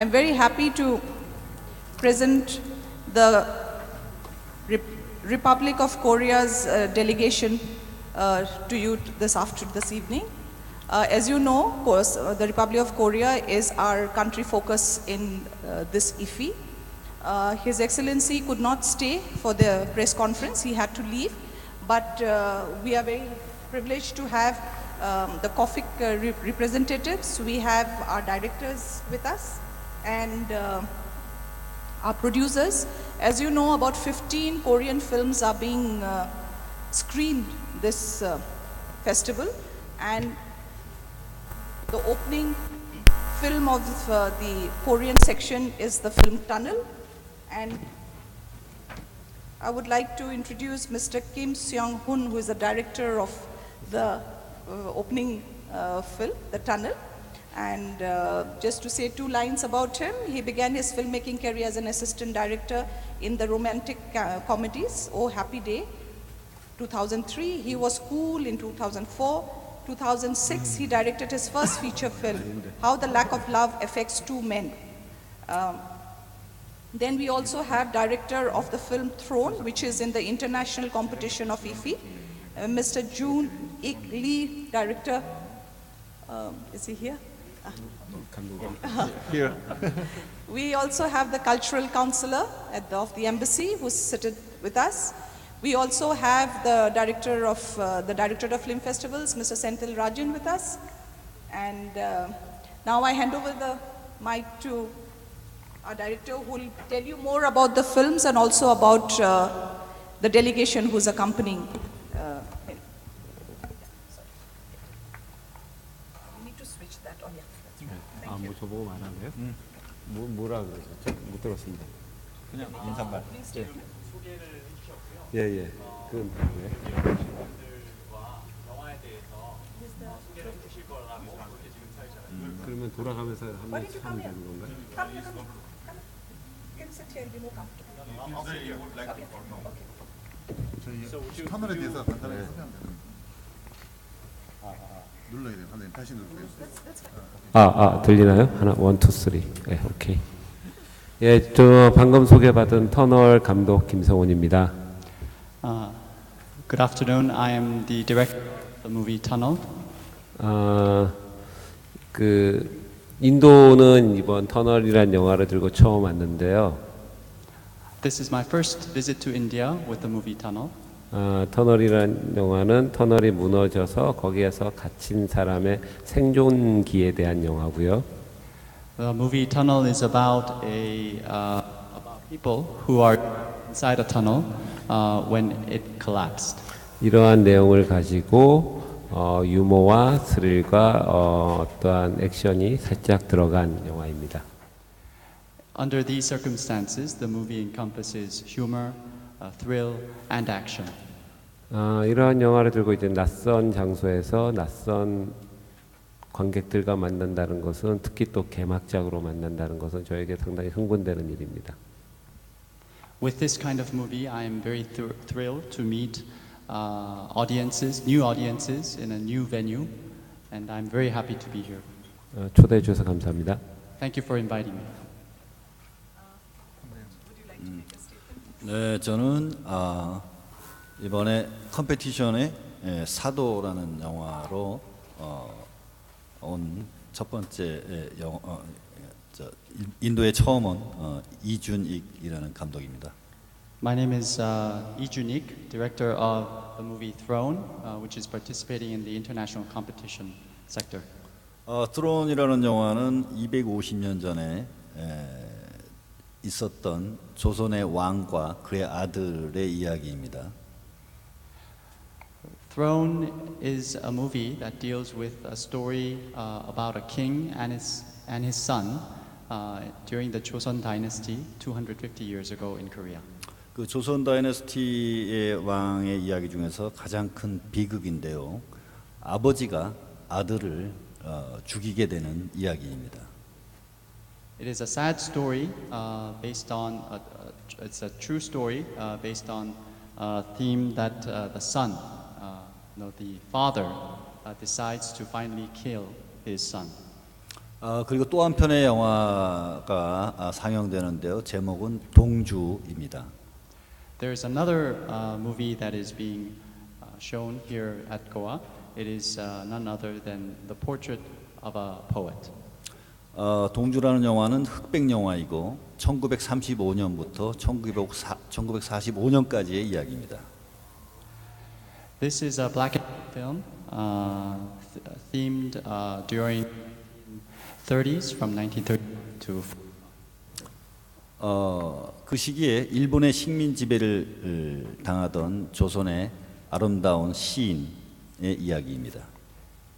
I'm very happy to present the Republic of Korea's delegation to you this evening. As you know, of course, the Republic of Korea is our country focus in this IFFI. His Excellency could not stay for the press conference, he had to leave, but we are very privileged to have the KOFIC representatives. We have our directors with us and our producers. As you know, about 15 Korean films are being screened this festival, and the opening film of the Korean section is the film Tunnel. And I would like to introduce Mr. Seong-hun, who is the director of the opening film, The Tunnel. And just to say two lines about him, he began his filmmaking career as an assistant director in the romantic comedies, Oh Happy Day, 2003. He was Cool in 2004. 2006, he directed his first feature film, How the Lack of Love Affects Two Men. Then we also have director of the film Throne, which is in the international competition of IFFI, Mr. Jun-ik Lee, director. Is he here? Here. We also have the cultural counselor of the embassy who's seated with us. We also have the director of film festivals, Mr. Senthil Rajan, with us. And now I hand over the mic to our director, who will tell you more about the films and also about the delegation who's accompanying him. You need to switch that on. 뭐 저보고 말하네요. 뭐라 그러죠? 못 들었습니다. 그냥 인사말. 소개를 해주셨고요. 예. 그럼 네. 분들과 영화에 대해서 소개를 해주실 거라고 그렇게 지금 서 있잖아요. 그러면 돌아가면서 한 번씩 하면 되는 건가요? 저희 터널에 대해서 간단하게 소개하면 되는 눌러야 돼요. 선생님 다시 누르세요. 들리나요? 하나, 원, 투, 쓰리. 네, 오케이. 예, 저 방금 소개받은 터널 감독 김성훈입니다. Good afternoon. I am the director of the movie Tunnel. 인도는 이번 터널이라는 영화를 들고 처음 왔는데요. This is my first visit to India with the movie Tunnel. 터널이라는 영화는 터널이 무너져서 거기에서 갇힌 사람의 생존기에 대한 영화고요. The movie Tunnel is about people who are inside a tunnel when it collapsed. 이러한 내용을 가지고 유머와 스릴과 어떠한 액션이 살짝 들어간 영화입니다. Under these circumstances, the movie encompasses humor, thrill, and action. 이러한 영화를 들고 이제 낯선 장소에서 낯선 관객들과 만난다는 것은, 특히 또 개막작으로 만난다는 것은 저에게 상당히 흥분되는 일입니다. With this kind of movie, I am very thrilled to meet audiences, new audiences in a new venue, and I'm very happy to be here. 초대해 주셔서 감사합니다. Thank you for inviting me. 네, 저는 이번에 컴페티션에 사도라는 영화로 온 첫 번째 인도에 처음 온 이준익이라는 감독입니다. My name is Lee Jun-ik, director of the movie Throne, which is participating in the international competition sector. 트론이라는 영화는 250년 전에 있었던 조선의 왕과 그의 아들의 이야기입니다. Throne is a movie that deals with a story about a king and his son during the Joseon dynasty 250 years ago in Korea. 그 조선 다이너스티의 왕의 이야기 중에서 가장 큰 비극인데요. 아버지가 아들을 죽이게 되는 이야기입니다. It is a sad story based on it's a true story based on a theme that the son, the father, decides to finally kill his son. 그리고 또 한 편의 영화가 상영되는데요. 제목은 동주입니다. There's another movie that is being shown here at Goa. It is none other than The Portrait of a Poet. 동주라는 영화는 흑백 영화이고 1935년부터 1945년까지의 이야기입니다. This is a black and white film themed during 30s from 1930 to 그 시기에 일본의 식민 지배를 당하던 조선의 아름다운 시인의 이야기입니다.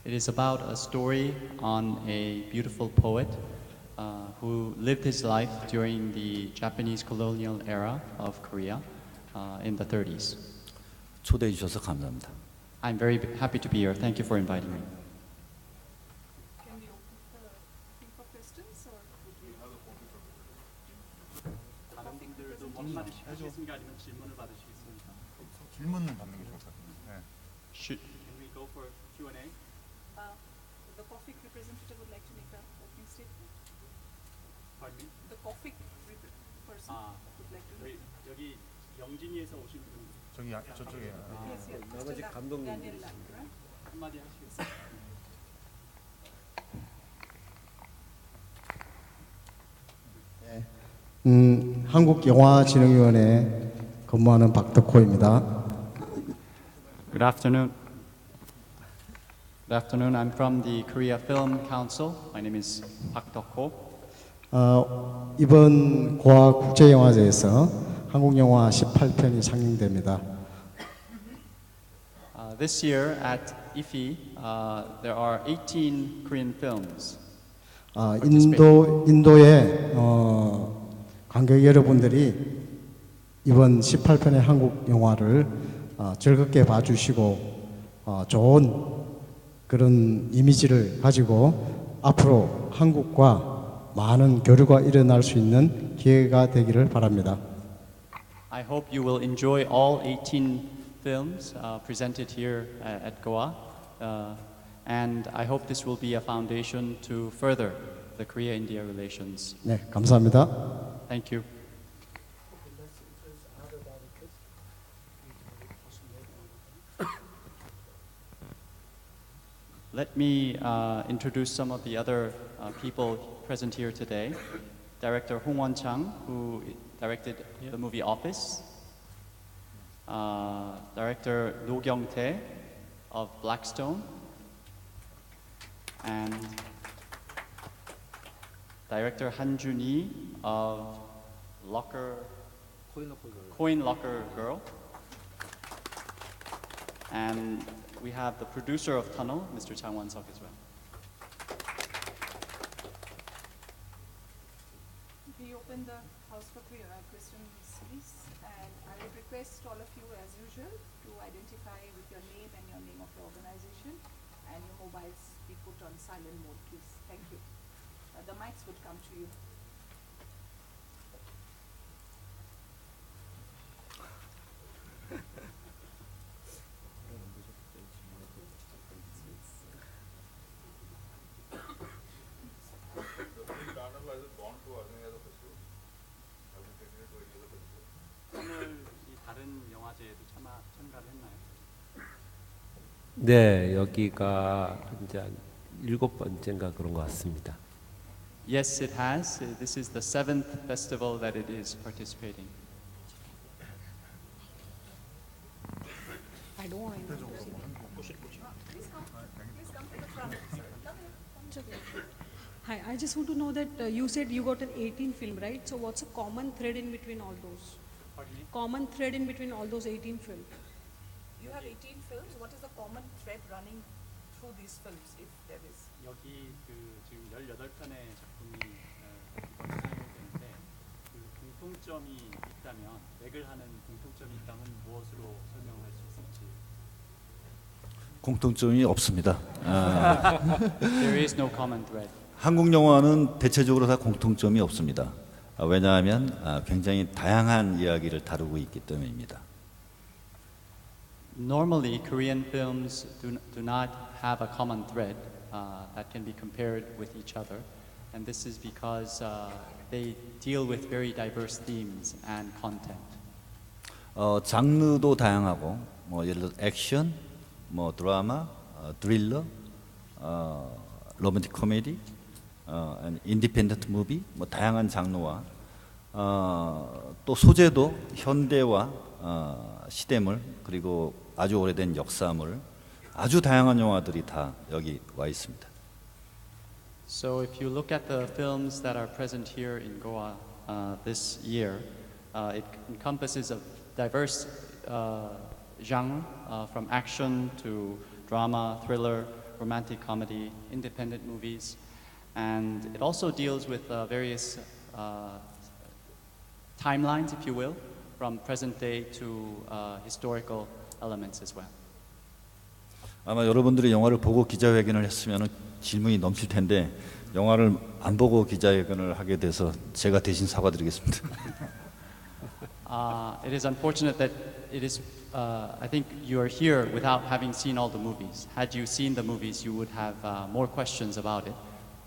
It is about a story on a beautiful poet who lived his life during the Japanese colonial era of Korea in the 30s. 초대해 주셔서 감사합니다. I'm very happy to be here. Thank you for inviting me. Can we open the thing for questions or? 다른 분들도問받으시겠습니까? 아니면 질문을 받으시겠습니까? 질문을 받는 게 좋을 것 같은데. 네. Should, Can we go for Q&A? The KOFIC representative would like to make an opening statement. Pardon me? The KOFIC person would like to 저희 여기 영진이에서 오신 분 저기 저쪽에 Yes, yes, 나머지 Mr. 감독님. Daniel Lam, right? 한마디 하시겠어요? 한국영화진흥위원회에 근무하는 박덕호입니다. Good afternoon. Good afternoon. I'm from the Korea Film Council. My name is Park Deok-ho. 이번 고아 국제영화제에서 한국영화 18편이 상영됩니다. This year at IFFI, there are 18 Korean films. 인도의 관객 여러분들이 이번 18편의 한국 영화를 즐겁게 봐주시고 좋은 그런 이미지를 가지고 앞으로 한국과 많은 교류가 일어날 수 있는 기회가 되기를 바랍니다. I hope you will enjoy all 18 films presented here at Goa, and I hope this will be a foundation to further the Korea-India relations. 네, 감사합니다. Thank you. Let me introduce some of the other people present here today. Director Won-seok, who directed the movie Office. Director No Kyung-tae of Blackstone. And Director Han Jun-hee of Coin Locker Girl. And we have the producer of Tunnel, Mr. Jang Won-seok as well. We open the house for questions, please. And I would request all of you, as usual, to identify with your name and your name of the organization, and your mobiles be put on silent mode, please. Thank you. The mics would come to you. 오늘 이 다른 영화제에도 참가를 했나요? 네, 여기가 이제 한 7번째인가 그런 것 같습니다. Yes, it has. This is the 7th festival that it is participating. I don't want to see Hi, I just want to know that you said you got an 18 film, right? So what's a common thread in between all those? Pardon me? Common thread in between all those 18 films? You have 18 films. What is the common thread running through these films, if there is? 여기 지금 18편의 작품이 이번 상영되는데 그 공통점이 있다면 맥을 하는 공통점이 있다면 무엇으로 설명할 수 있을지. 공통점이 없습니다. There is no common thread. 한국 영화는 대체적으로 다 공통점이 없습니다. 왜냐하면 굉장히 다양한 이야기를 다루고 있기 때문입니다. Normally, Korean films do not have a common thread that can be compared with each other. and this is because they deal with very diverse themes and content. 장르도 다양하고 뭐 예를 들어 액션, 뭐 드라마, 드릴러, 로맨틱 코미디, 인디펜던트 무비, 뭐 다양한 장르와 또 소재도 현대와 시대물 그리고 아주 오래된 역사물 아주 다양한 영화들이 다 여기 와 있습니다. So if you look at the films that are present here in Goa this year, it encompasses a diverse genre from action to drama, thriller, romantic comedy, independent movies, and it also deals with various timelines, if you will, from present day to historical elements as well. 아마 여러분들이 영화를 보고 기자회견을 했으면 질문이 넘칠 텐데 영화를 안 보고 기자회견을 하게 돼서 제가 대신 사과드리겠습니다. It is unfortunate that it is. I think you are here without having seen all the movies. Had you seen the movies, you would have more questions about it.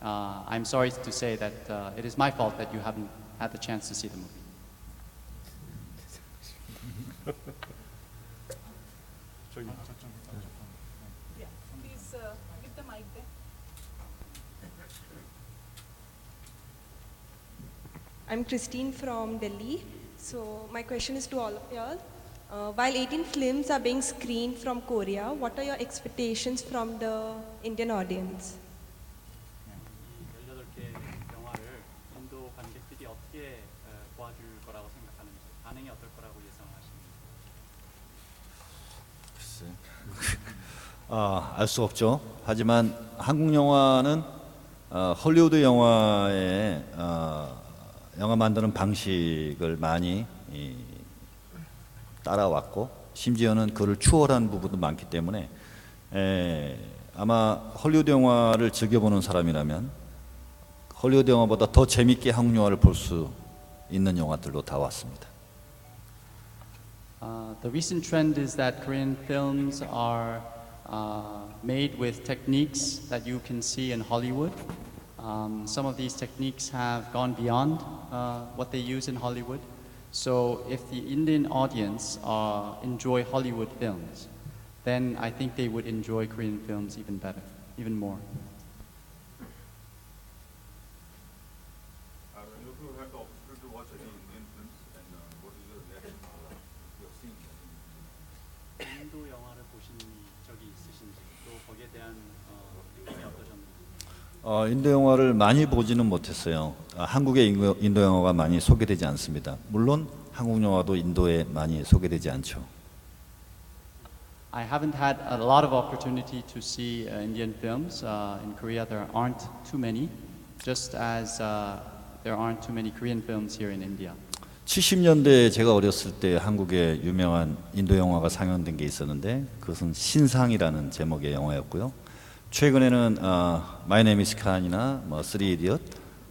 I'm sorry to say that it is my fault that you haven't had the chance to see the movie. Yeah, please give the mic there. I'm Christine from Delhi. So my question is to all of y'all. While 18 films are being screened from Korea, what are your expectations from the Indian audience? 18개 영화를 인도 관객들이 어떻게 보아줄 거라고 생각하는지, 반응이 어떨 거라고 예상하십니까? 알 수 없죠. 하지만 한국 영화는 헐리우드 영화의 영화 만드는 방식을 많이 따라왔고 심지어는 그를 추월한 부분도 많기 때문에 아마 헐리우드 영화를 즐겨보는 사람이라면 헐리우드 영화보다 더 재밌게 한국 영화를 볼 수 있는 영화들로 다 왔습니다. The recent trend is that Korean films are made with techniques that you can see in Hollywood. Some of these techniques have gone beyond what they use in Hollywood. So if the Indian audience enjoy Hollywood films, then I think they would enjoy Korean films even better, even more. When you have the opportunity to watch any Indian films, and what is your reaction to what you have seen? 인도 영화를 보신 적이 있으신지, 또 거기에 대한 느낌이 어떠셨는지? 인도 영화를 많이 보지는 못했어요. 한국의 인도 영화가 많이 소개되지 않습니다. 물론 한국 영화도 인도에 많이 소개되지 않죠. I haven't had a lot of opportunity to see Indian films. In Korea, there aren't too many, just as there aren't too many Korean films here in India. 70년대에 제가 어렸을 때 한국에 유명한 인도 영화가 상영된 게 있었는데 그것은 신상이라는 제목의 영화였고요. 최근에는 My Name is Khan이나 뭐 Three Idiot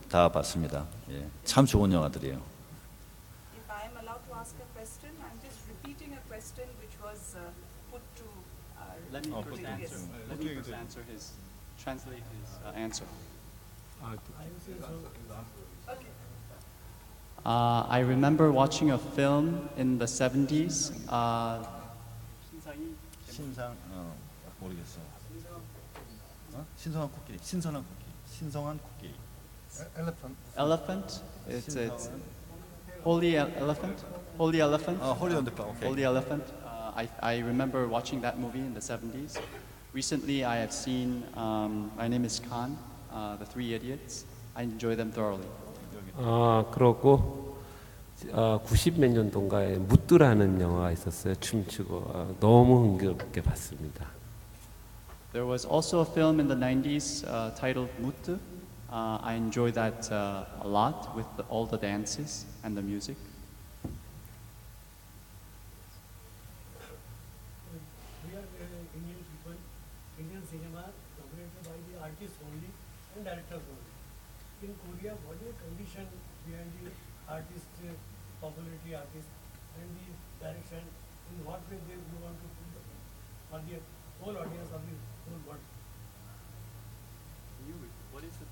다 봤습니다. 예, 참 좋은 영화들이에요. If I am allowed to ask a question, I'm just repeating a question which was put to our Let me first previous. answer. Let me first answer his, translate his answer. I remember watching a film in the 70s. 신상이 신상 모르겠어요. 신성한 코끼리, 신선한 코끼리, 신성한 코끼리. Elephant. It's Holy Elephant. Holy Elephant. 홀리 언더파. 오케이. Holy Elephant. I remember watching that movie in the 70s. Recently, I have seen My Name is Khan, The Three Idiots. I enjoy them thoroughly. 그러고 90 몇 년도인가에 무뚜라는 영화가 있었어요. 춤추고 너무 흥겹게 봤습니다. There was also a film in the 90s titled Muttu. I enjoy that a lot with all the dances and the music. We are Indian people. Indian cinema dominated by the artists only and directors only. In Korea, what is the condition behind the artist popularity, artist, and the direction? In what way they want to put for the whole audience of the whole world? What is the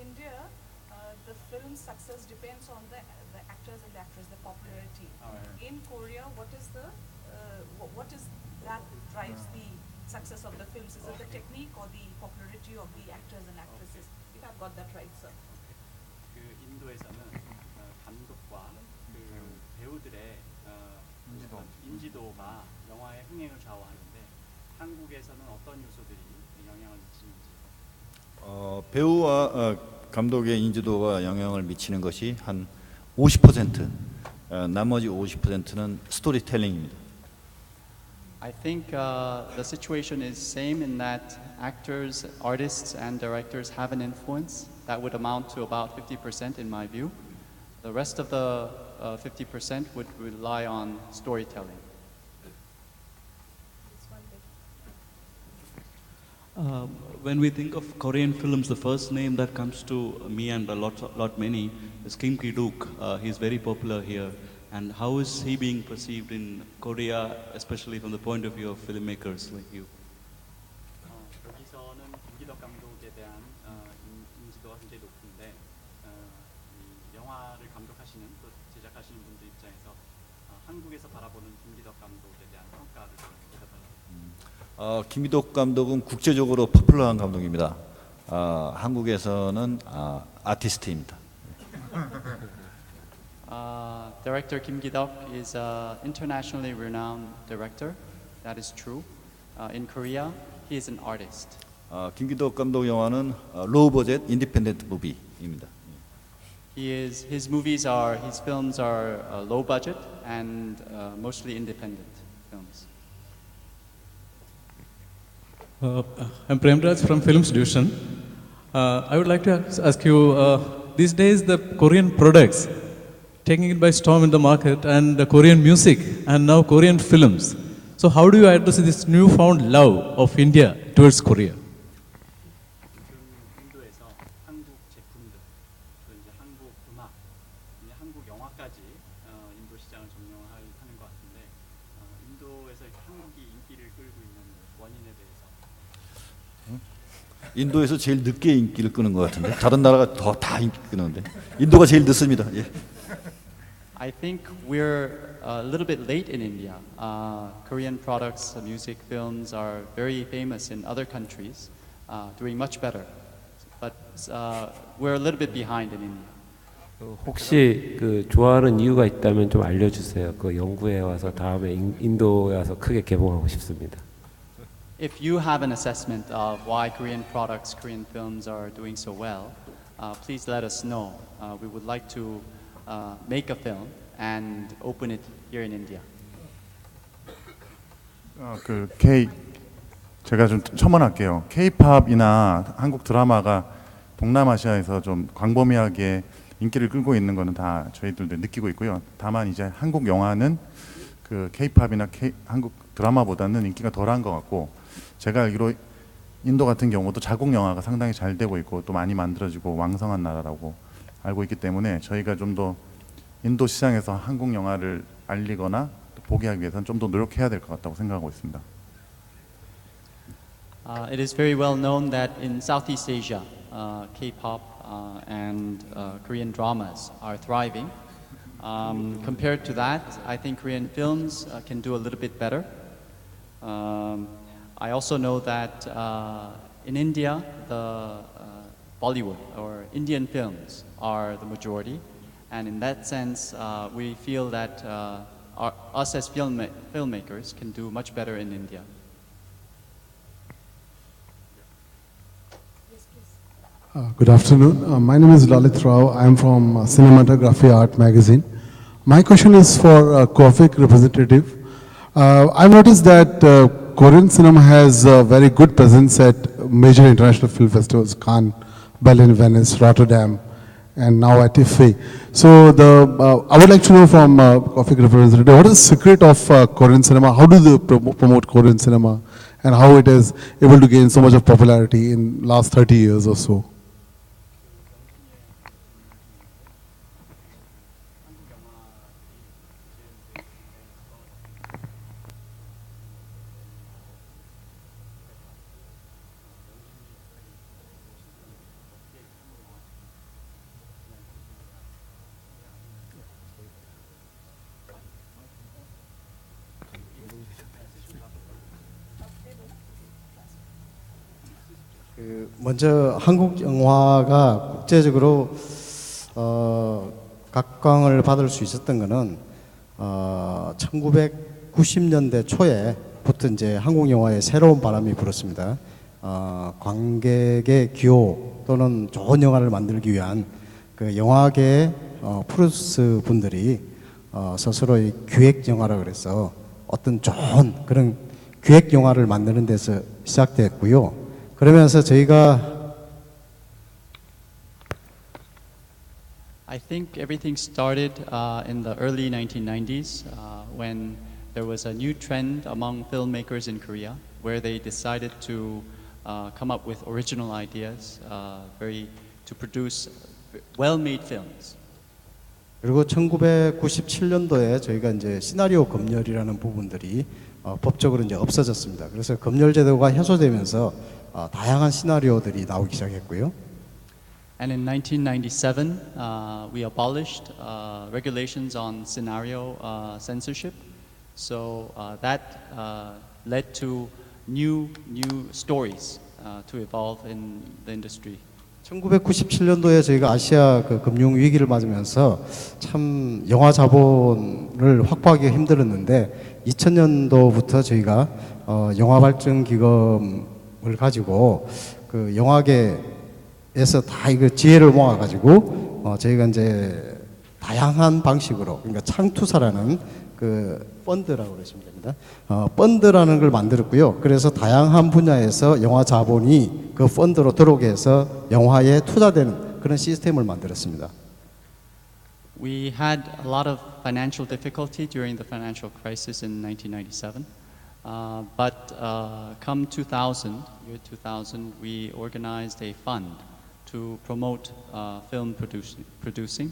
India, the film's success depends on the actors and the actress, the popularity. In Korea, what is that drives the success of the films? Is it the technique or the popularity of the actors and actresses? If I've got that right, sir. 그 인도에서는 감독과 그 배우들의 인지도가 영화의 흥행을 좌우하는데 한국에서는 어떤 요소들이 영향을 미치는지. 배우와 감독의 인지도가 영향을 미치는 것이 한 50%, 나머지 50%는 스토리텔링입니다. I think the situation is same in that actors, artists, and directors have an influence that would amount to about 50% in my view. The rest of the 50% would rely on storytelling. When we think of Korean films, the first name that comes to me and a lot many is Kim Ki-duk. He's very popular here. And how is he being perceived in Korea, especially from the point of view of filmmakers like you? 여기서는 김기덕 감독에 대한 인지도가 굉장히 높은데 이 영화를 감독하시는 또 제작하시는 분들 입장에서 한국에서 바라보는 김기덕 감독에 대한 평가를 해달라고. 김기덕 감독은 국제적으로 포퓰러한 감독입니다. 한국에서는 아티스트입니다. Director Kim Ki-duk is an internationally renowned director. That is true. In Korea, he is an artist. 김기덕 감독 영화는 로우 버젯 인디펜던트 무비입니다. His films are low budget and mostly independent films. I'm Premraj from Films Division. I would like to ask you, these days the Korean products taking it by storm in the market, and the Korean music, and now Korean films. So how do you address this newfound love of India towards Korea? 인도에서 한국 제품들, 또 이제 한국 음악, 이제 한국 영화까지 인도 시장을 점령하는 것 같은데 인도에서 한국이 인기를 끌고 있는 원인에 대해서. 인도에서 제일 늦게 인기를 끄는 것 같은데 다른 나라가 다 인기 끄는데 인도가 제일 늦습니다. 예. I think we're a little bit late in India. Korean products, music, films are very famous in other countries, doing much better. But we're a little bit behind in India. 혹시 그 좋아하는 이유가 있다면 좀 알려주세요. 그 영구에 와서 다음에 인도에 와서 크게 개봉하고 싶습니다. If you have an assessment of why Korean products, Korean films are doing so well, please let us know. We would like to make a film and open it here in India. 제가 좀 첨언할게요. K-팝이나 한국 드라마가 동남아시아에서 좀 광범위하게 인기를 끌고 있는 거는 다 저희들도 느끼고 있고요. 다만 이제 한국 영화는 그 K-팝이나 한국 드라마보다는 인기가 덜한 것 같고, 제가 알기로 인도 같은 경우도 자국 영화가 상당히 잘 되고 있고 또 많이 만들어지고 왕성한 나라라고 알고 있기 때문에 저희가 좀 더 인도 시장에서 한국 영화를 알리거나 또 보게 하기 위해서는 좀 더 노력해야 될 것 같다고 생각하고 있습니다. It is very well known that in Southeast Asia, K-pop and Korean dramas are thriving. Compared to that, I think Korean films can do a little bit better. I also know that in India, the Bollywood or Indian films are the majority, and in that sense, we feel that us as filmmakers can do much better in India. Good afternoon. My name is Lalit Rao. I am from Cinematography Art Magazine. My question is for KOFIC Representative. I've noticed that Korean cinema has a very good presence at major international film festivals, Cannes, Berlin, Venice, Rotterdam, and now at IFFI. So I would like to know from KOFIC Representative, what is the secret of Korean cinema? How do they promote Korean cinema? And how it is able to gain so much of popularity in last 30 years or so? 먼저 한국 영화가 국제적으로 각광을 받을 수 있었던 것은 1990년대 초에부터 이제 한국 영화에 새로운 바람이 불었습니다. 관객의 기호 또는 좋은 영화를 만들기 위한 그 영화계의 프로듀스 분들이 스스로의 기획 영화라 그래서 어떤 좋은 그런 기획 영화를 만드는 데서 시작됐고요. 그러면서 저희가 I think everything started in the early 1990s when there was a new trend among filmmakers in Korea where they decided to come up with original ideas, to produce well-made films. 그리고 1997년도에 저희가 이제 시나리오 검열이라는 부분들이 법적으로 이제 없어졌습니다. 그래서 검열 제도가 해소되면서 다양한 시나리오들이 나오기 시작했고요. And in 1997, we abolished regulations on scenario censorship. So that led to new stories to evolve in the industry. 1997년도에 저희가 아시아 그 금융 위기를 맞으면서 참 영화 자본을 확보하기 힘들었는데 2000년도부터 저희가 영화 발전 기금을 가지고 그 영화계에서 다 이거 지혜를 모아 가지고 저희가 이제 다양한 방식으로 그러니까 창투사라는 그 펀드라고 그러시면 됩니다. 펀드라는 걸 만들었고요. 그래서 다양한 분야에서 영화 자본이 그 펀드로 들어오게 해서 영화에 투자되는 그런 시스템을 만들었습니다. We had a lot of financial difficulty during the financial crisis in 1997. But come 2000, year 2000, we organized a fund to promote film producing.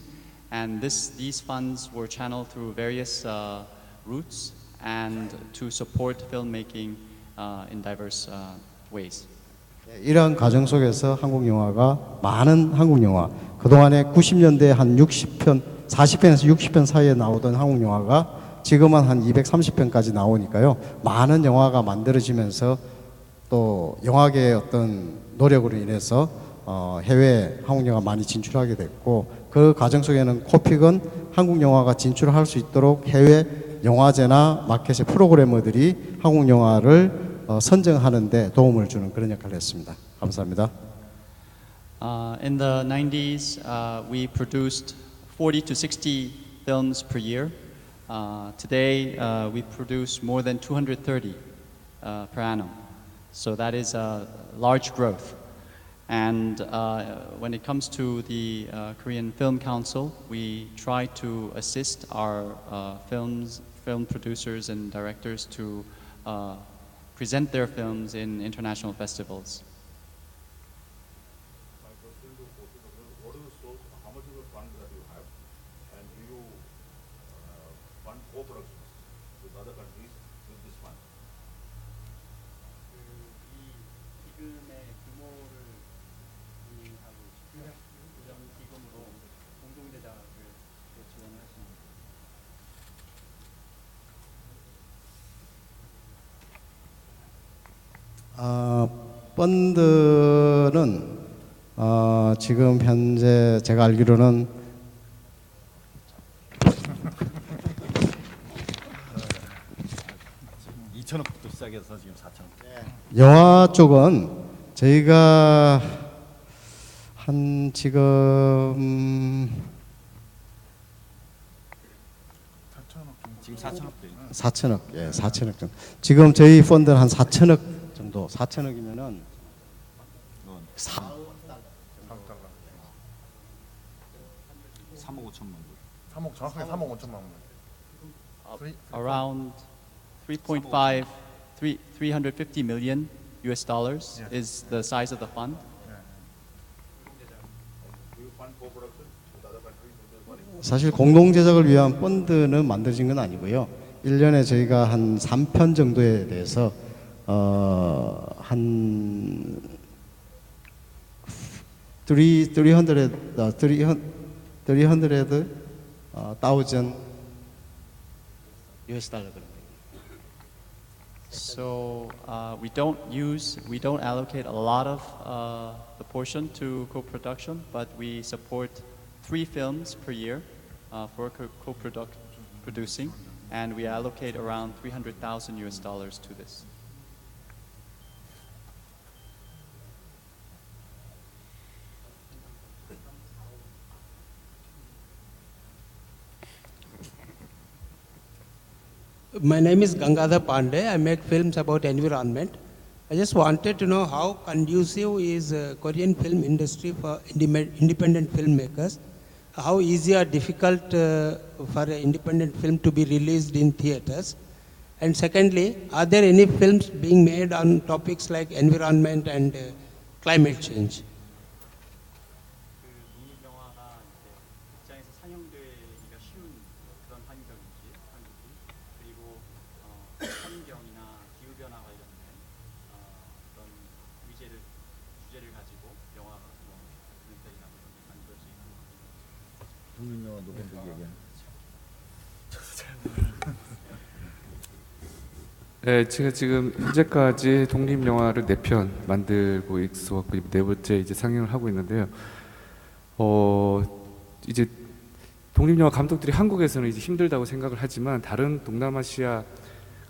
And these funds were channeled through various routes and to support filmmaking in diverse ways. 이러한 과정 속에서 한국 영화가 많은 한국 영화 그동안에 90년대 한 60편, 40편에서 60편 사이에 나오던 한국 영화가 지금은 한 230편까지 나오니까요. 많은 영화가 만들어지면서 또 영화계의 어떤 노력으로 인해서 해외 한국 영화 많이 진출하게 됐고 그 과정 속에는 코픽은 한국 영화가 진출할 수 있도록 해외 영화제나 마켓의 프로그래머들이 한국 영화를 선정하는 데 도움을 주는 그런 역할을 했습니다. 감사합니다. In the 90s, we produced 40 to 60 films per year. Today, we produce more than 230 per annum. So that is a large growth. And when it comes to the Korean Film Council, we try to assist our film producers and directors to present their films in international festivals. My question to what is the source, how much is the fund that you have, and do you fund co-productions with other countries with this fund? 이 기금의 규모를 하고 있고요. 이런 기금으로 공동 제작을 지원을 했습니다. 펀드는 지금 현재 제가 알기로는 2천억부터 시작해서 지금 4천억. 영화 쪽은 저희가 한 지금 4천억, 예, 4천억 정도. 지금 저희 펀드는 한 4천억 정도. 4천억이면은 3억 5천만 불. 3억 정확하게 3억 5천만 원. Around 350 million US dollars is the size of the fund. Do you fund co-production with other countries with this money? 사실 공동 제작을 위한 펀드는 만들어진 건 아니고요. 1년에 저희가 한 3편 정도에 대해서 한 300,000 US 달러 그런 거예요. So we don't allocate a lot of the portion to co-production, but we support 3 films per year for co-producing, and we allocate around $300,000 to this. My name is Gangadhar Pandey. I make films about environment. I just wanted to know how conducive is Korean film industry for independent filmmakers. How easy or difficult for an independent film to be released in theaters? And secondly, are there any films being made on topics like environment and climate change? 네, 제가 지금 현재까지 독립 영화를 4편 만들고 있었고 4번째 이제 상영을 하고 있는데요. 이제 독립 영화 감독들이 한국에서는 이제 힘들다고 생각을 하지만 다른 동남아시아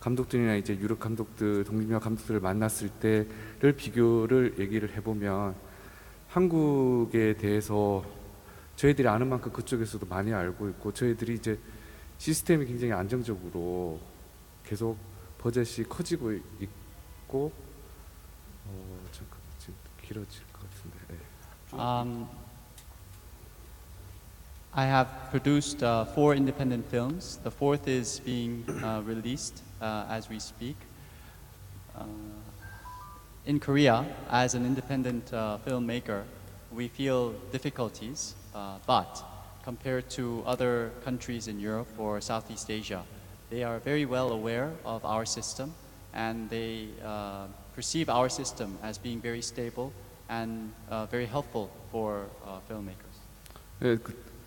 감독들이나 이제 유럽 감독들, 독립 영화 감독들을 만났을 때를 비교를 얘기를 해보면 한국에 대해서 저희들이 아는 만큼 그쪽에서도 많이 알고 있고 저희들이 이제 시스템이 굉장히 안정적으로 계속 버젯이 커지고 있고 잠깐 지금 길어질 것 같은데. 네. I have produced 4 independent films. The 4th is being released as we speak. In Korea, as an independent filmmaker, we feel difficulties, but compared to other countries in Europe or Southeast Asia, they are very well aware of our system, and they perceive our system as being very stable and very helpful for filmmakers. 네,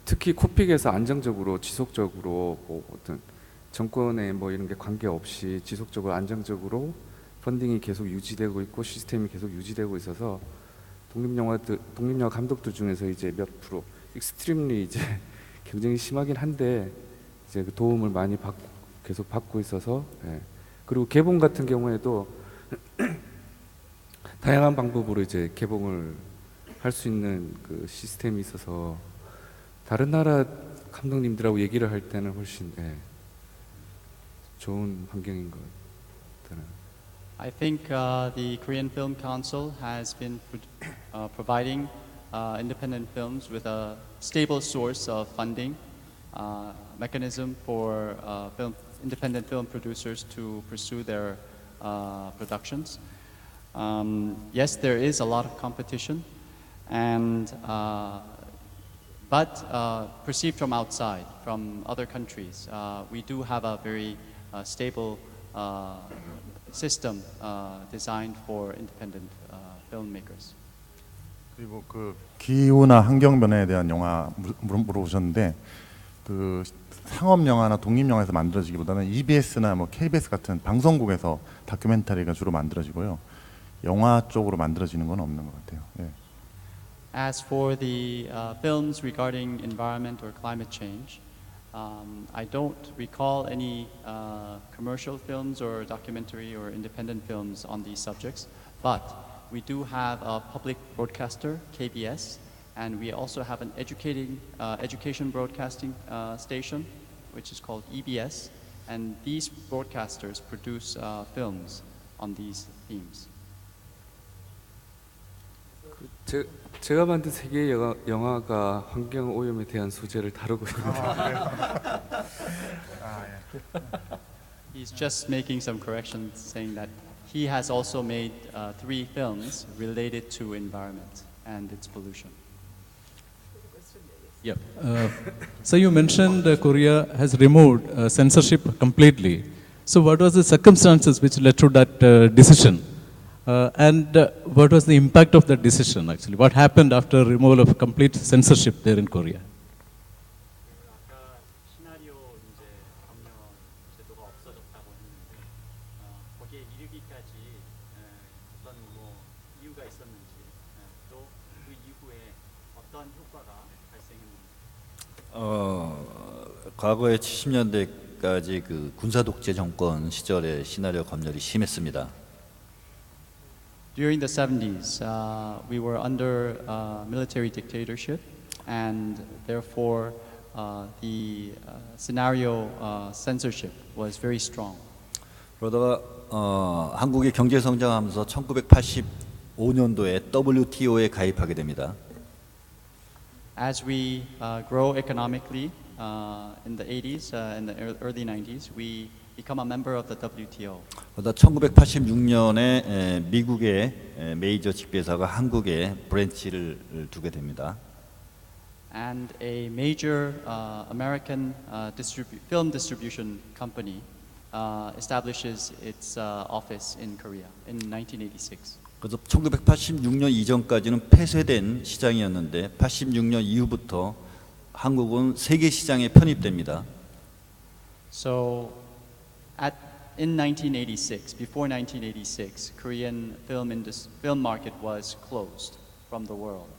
특히 코픽에서 안정적으로 지속적으로 뭐 어떤 정권에 뭐 이런 게 관계없이 지속적으로 안정적으로 펀딩이 계속 유지되고 있고 시스템이 계속 유지되고 있어서 독립영화 감독들 중에서 이제 몇 프로 익스트림리 이제 경쟁이 심하긴 한데 이제 그 도움을 많이 계속 받고 있어서 예. 그리고 개봉 같은 경우에도 다양한 방법으로 이제 개봉을 할 수 있는 그 시스템이 있어서 다른 나라 감독님들하고 얘기를 할 때는 훨씬 예, 좋은 환경인 것 같아요. I think the Korean Film Council has been providing independent films with a stable source of funding, mechanism for independent film producers to pursue their productions. Yes, there is a lot of competition, and but perceived from outside, from other countries, we do have a very stable system designed for independent filmmakers. 그리고 그 기후나 환경 변화에 대한 영화 물어보셨는데 그 상업 영화나 독립 영화에서 만들어지기보다는 EBS나 뭐 KBS 같은 방송국에서 다큐멘터리가 주로 만들어지고요. 영화 쪽으로 만들어지는 건 없는 것 같아요. 예. As for the films regarding environment or climate change, I don't recall any commercial films or documentary or independent films on these subjects, but we do have a public broadcaster, KBS, and we also have an education broadcasting station, which is called EBS, and these broadcasters produce films on these themes. 제가 만든 세계 영화가 환경 오염에 대한 소재를 다루고 있는데. He's just making some corrections, saying that he has also made 3 films related to environment and its pollution. Yep. So you mentioned Korea has removed censorship completely. So what was the circumstances which led to that decision? And what was the impact of that decision actually? What happened after removal of complete censorship there in Korea? 여기에 이르기까지 어떤 뭐 이유가 있었는지 또 그 이후에 어떤 효과가 발생했는지. 과거에 70년대까지 그 군사 독재 정권 시절에 시나리오 검열이 심했습니다. During the 70s, we were under military dictatorship, and therefore the scenario censorship was very strong. 그러다가 한국이 경제 성장하면서 1985년도에 WTO에 가입하게 됩니다. As we grow economically in the 80s and the early 90s, we become a member of the WTO. 그러다 1986년에 미국의 메이저 집계사가 한국에 브랜치를 두게 됩니다. And a major American film distribution company establishes its office in Korea in 1986. 그래서 1986년 이전까지는 폐쇄된 시장이었는데 86년 이후부터 한국은 세계 시장에 편입됩니다. So in 1986, before 1986, Korean film market was closed from the world.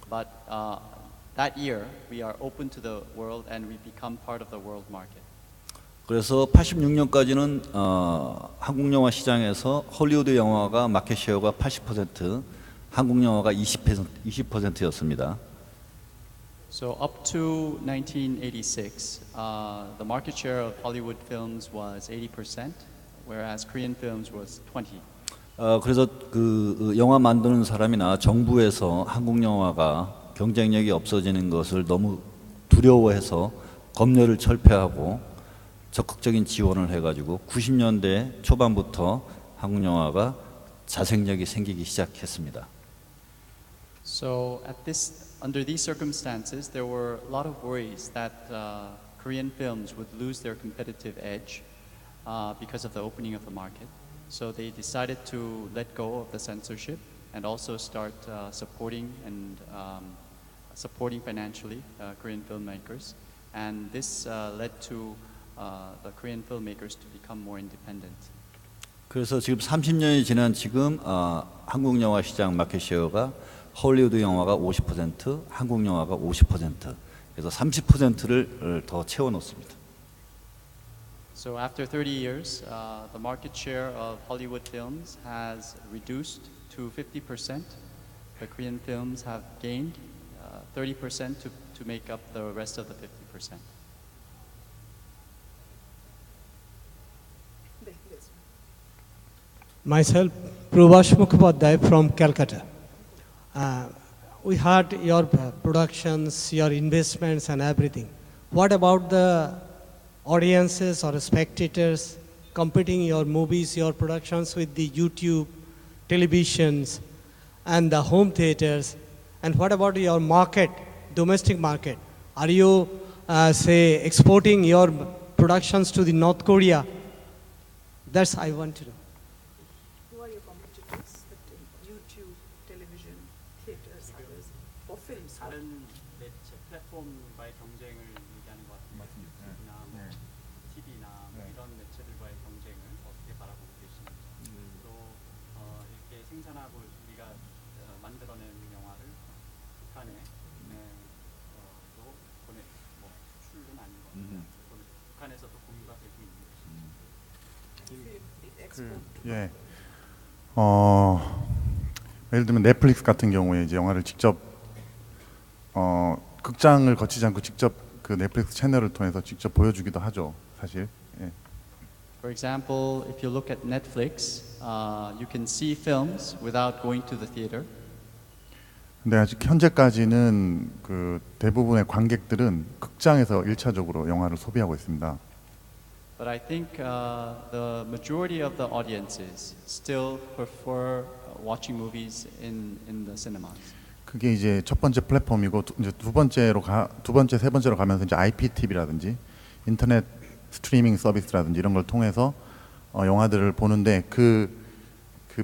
But that year, we are open to the world and we become part of the world market. 그래서 86년까지는 한국 영화 시장에서 헐리우드 영화가 마켓 쉐어가 80%, 한국 영화가 20%였습니다. So up to 1986, the market share of Hollywood films was 80%, whereas Korean films was 20%. 그래서 그 영화 만드는 사람이나 정부에서 한국 영화가 경쟁력이 없어지는 것을 너무 두려워해서 검열을 철폐하고 적극적인 지원을 해가지고 90년대 초반부터 한국 영화가 자생력이 생기기 시작했습니다. So under these circumstances, there were a lot of worries that Korean films would lose their competitive edge because of the opening of the market. So they decided to let go of the censorship and also start supporting financially Korean filmmakers. And this led to the Korean filmmakers to become more independent. 그래서 지금 30년이 지난 지금 한국 영화 시장 마켓 쉐어가 헐리우드 영화가 50%, 한국 영화가 50%, 그래서 30%를 더 채워 놓습니다. So after 30 years, the market share of Hollywood films has reduced to 50%. The Korean films have gained 30% to make up the rest of the 50%. Myself, Prabhash Mukhopadhyay from Calcutta. We heard your productions, your investments and everything. What about the audiences or spectators competing your movies, your productions with the YouTube, televisions and the home theaters? And what about your market, domestic market? Are you, say, exporting your productions to the North Korea? That's I want to know. Who are your competitors? YouTube, television, theaters, others, for films? 다른 매체 플랫폼과의 경쟁을 얘기하는 것 같은데 YouTube나 TV나 이런 매체들과의 경쟁을 어떻게 바라보고 계시는지 또 이렇게 생산하고 우리가 만들어내는 영화를 북한에 또 수출은 아닌 것 같아요. 북한에서도 공유가 되고 있는 예. 예를 들면 넷플릭스 같은 경우에 이제 영화를 직접 극장을 거치지 않고 직접 그 넷플릭스 채널을 통해서 직접 보여주기도 하죠, 사실. 예. For example, if you look at Netflix, you can see films without going to the theater. 근데 아직 현재까지는 그 대부분의 관객들은 극장에서 1차적으로 영화를 소비하고 있습니다. But I think the majority of the audiences still prefer watching movies in the cinemas. 그게 이제 첫 번째 플랫폼이고 이제 두 번째, 세 번째로 가면서 이제 IPTV라든지 인터넷 스트리밍 서비스라든지 이런 걸 통해서 영화들을 보는데 그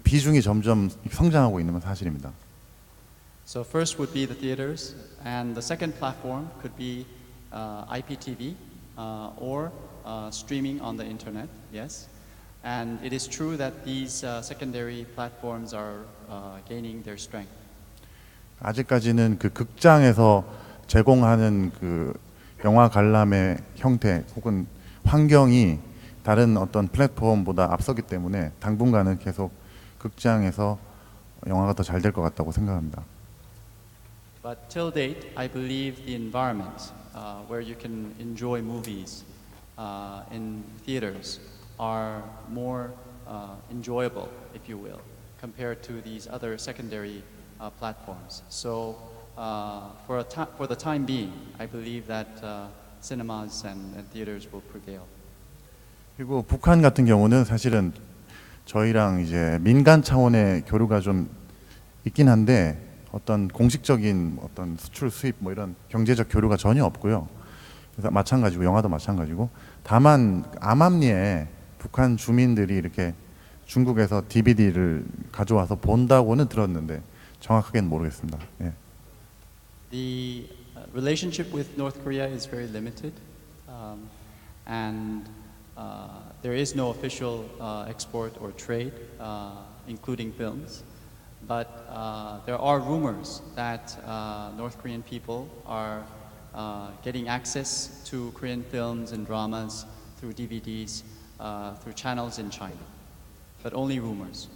비중이 점점 성장하고 있는 건 사실입니다. So first would be the theaters, and the second platform could be IPTV or streaming on the internet. Yes, And it is true that these secondary platforms are gaining their strength. 아직까지는 그 극장에서 제공하는 그 영화 관람의 형태 혹은 환경이 다른 어떤 플랫폼보다 앞서기 때문에 당분간은 계속 극장에서 영화가 더 잘 될 것 같다고 생각합니다. But till date, I believe the environment where you can enjoy movies in theaters are more enjoyable, if you will, compared to these other secondary platforms. So for the time being, I believe that cinemas and theaters will prevail. 그리고 북한 같은 경우는 사실은 저희랑 이제 민간 차원의 교류가 좀 있긴 한데 어떤 공식적인 어떤 수출 수입 뭐 이런 경제적 교류가 전혀 없고요. 그래서 마찬가지고 영화도 마찬가지고 다만 암암리에 북한 주민들이 이렇게 중국에서 DVD를 가져와서 본다고는 들었는데 정확하게는 모르겠습니다. 예. The relationship with North Korea is very limited, and there is no official export or trade, including films. But there are rumors that North Korean people are getting access to Korean films and dramas through DVDs, through channels in China. But only rumors.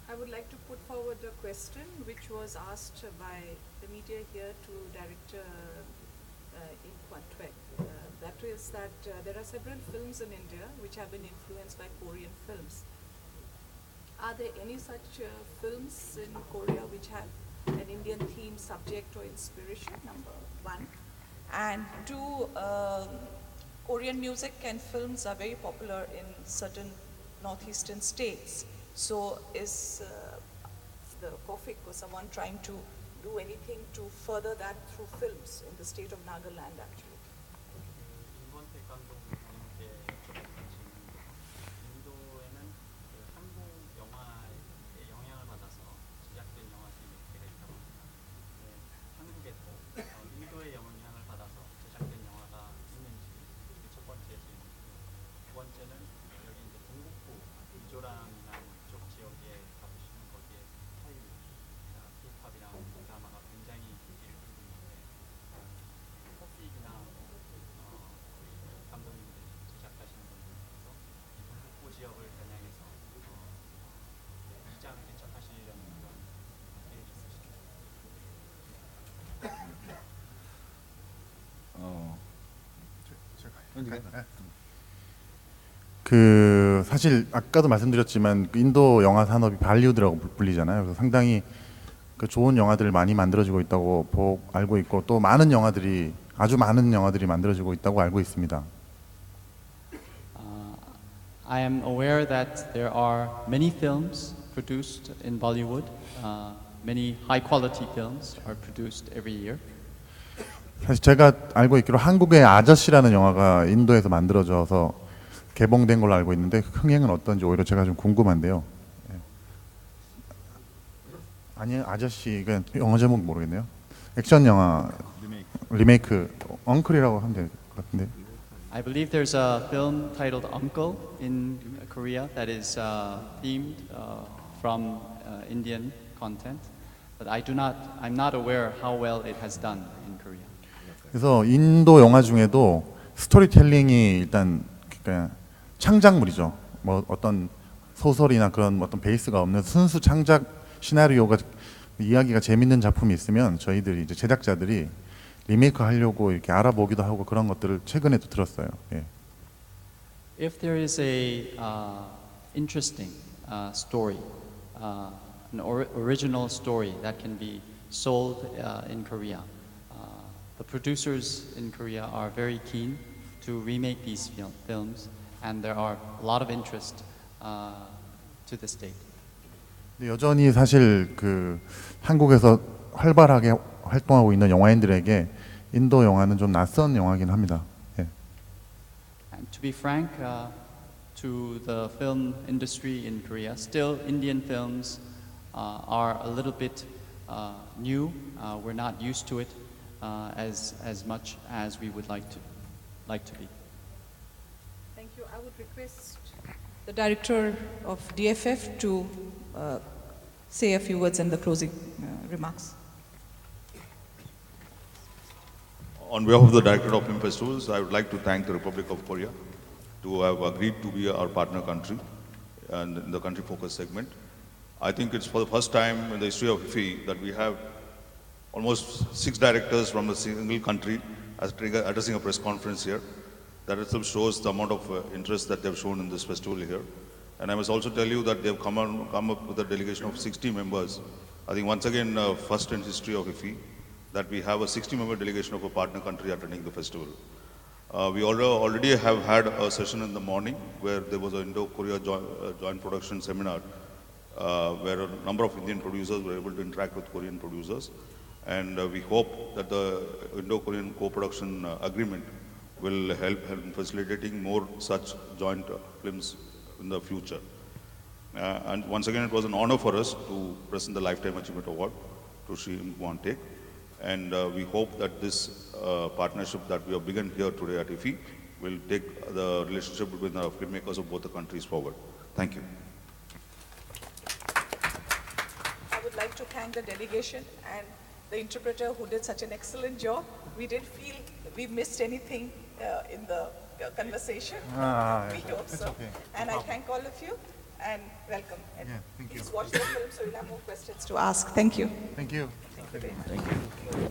I would like to put forward a question which was asked by the media here to Director in Kwantwek. That is that there are several films in India which have been influenced by Korean films. Are there any such films in Korea which have an Indian theme, subject or inspiration? Number one. And two, Korean music and films are very popular in certain northeastern states. So is the KOFIC or someone trying to do anything to further that through films in the state of Nagaland actually? 임원택 감독님께 여쭤보시는 인도에는 그 한국 영화의 영향을 받아서 제작된 영화들이 몇 개가 있다고 합니다. 네, 한국에도 인도의 영향을 받아서 제작된 영화가 있는지 그게 첫 번째 질문이고요. 두 번째는 여기 이제 동북부 미조람이나 이쪽 지역에 가보시면 거기에 타일, K-팝이랑 드라마가 굉장히 인기를 끌고 있는데 코픽이나 감독님들이 제작하시는 분들 중에서 이 동북부 지역을 겨냥해서 시장을 개척하시려는 그런 계획이 있으시죠? 그 사실 아까도 말씀드렸지만 인도 영화 산업이 발리우드라고 불리잖아요. 그래서 상당히 그 좋은 영화들을 많이 만들어지고 있다고 알고 있고 또 많은 영화들이 아주 많은 영화들이 만들어지고 있다고 알고 있습니다. I am aware that there are many films produced in Bollywood. Many high-quality films are produced every year. 사실 제가 알고 있기로 한국의 아저씨라는 영화가 인도에서 만들어져서 개봉된 걸로 알고 있는데 흥행은 어떤지 오히려 제가 좀 궁금한데요. 아니 아저씨 이건 영어 제목 모르겠네요. 액션 영화 리메이크 엉클이라고 하면 될 것 같은데. I believe there's a film titled Uncle in Korea that is themed from Indian content, but I'm not aware how well it has done in Korea. 그래서 인도 영화 중에도 스토리텔링이 일단 그러니까 창작물이죠. 뭐 어떤 소설이나 그런 어떤 베이스가 없는 순수 창작 시나리오가 이야기가 재밌는 작품이 있으면 저희들이 이제 제작자들이 리메이크 하려고 이렇게 알아보기도 하고 그런 것들을 최근에도 들었어요. 예. If there is a interesting story, an original story that can be sold in Korea, the producers in Korea are very keen to remake these films, and there are a lot of interest to the state. 여전히 사실 그 한국에서 활발하게 활동하고 있는 영화인들에게 인도 영화는 좀 낯선 영화긴 합니다. 예. And to be frank, to the film industry in Korea, still Indian films are a little bit new. We're not used to it as much as we would like to be. I would request the director of DFF to say a few words in the closing remarks. On behalf of the Director of Film Festivals, I would like to thank the Republic of Korea to have agreed to be our partner country and in the country focus segment. I think it's for the first time in the history of IFFI that we have almost 6 directors from a single country addressing a press conference here. That itself shows the amount of interest that they've shown in this festival here. And I must also tell you that they've come up with a delegation of 60 members. I think once again, first in history of IFFI, that we have a 60-member delegation of a partner country attending the festival. We already have had a session in the morning where there was an Indo-Korea joint production seminar where a number of Indian producers were able to interact with Korean producers. And we hope that the Indo-Korean co-production agreement will help in facilitating more such joint films in the future. And once again, it was an honor for us to present the Lifetime Achievement Award to Won-seok. And we hope that this partnership that we have begun here today at IFFI will take the relationship between the filmmakers of both the countries forward. Thank you. I would like to thank the delegation and the interpreter who did such an excellent job. We didn't feel we missed anything in the conversation. We hope so. okay. And I thank all of you and welcome. And thank you. please watch the film so you'll have more questions to ask. Thank you. Thank you. Thank you.